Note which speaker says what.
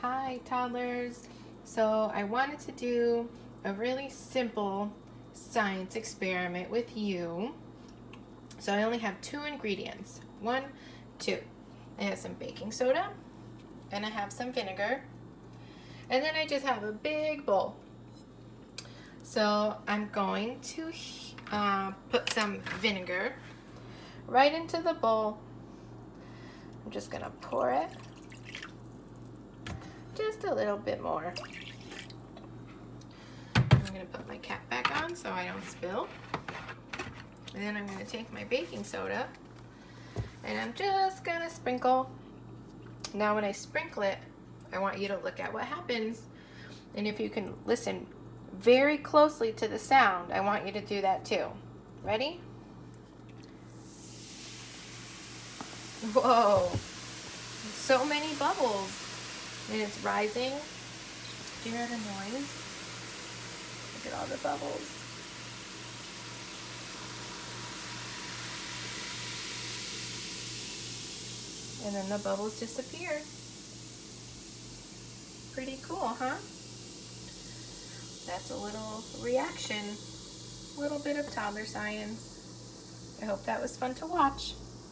Speaker 1: Hi, toddlers. So I wanted to do a really simple science experiment with you. So I only have two ingredients. One, two. I have some baking soda and I have some vinegar. And then I just have a big bowl. So I'm going to put some vinegar right into the bowl. I'm just gonna pour it. Just a little bit more. I'm gonna put my cap back on so I don't spill. And then I'm gonna take my baking soda and I'm just gonna sprinkle. Now when I sprinkle it, I want you to look at what happens. And if you can listen very closely to the sound, I want you to do that too. Ready? Whoa, so many bubbles. And it's rising. Do you hear the noise? Look at all the bubbles. And then the bubbles disappear. Pretty cool, huh? That's a little reaction. A little bit of toddler science. I hope that was fun to watch.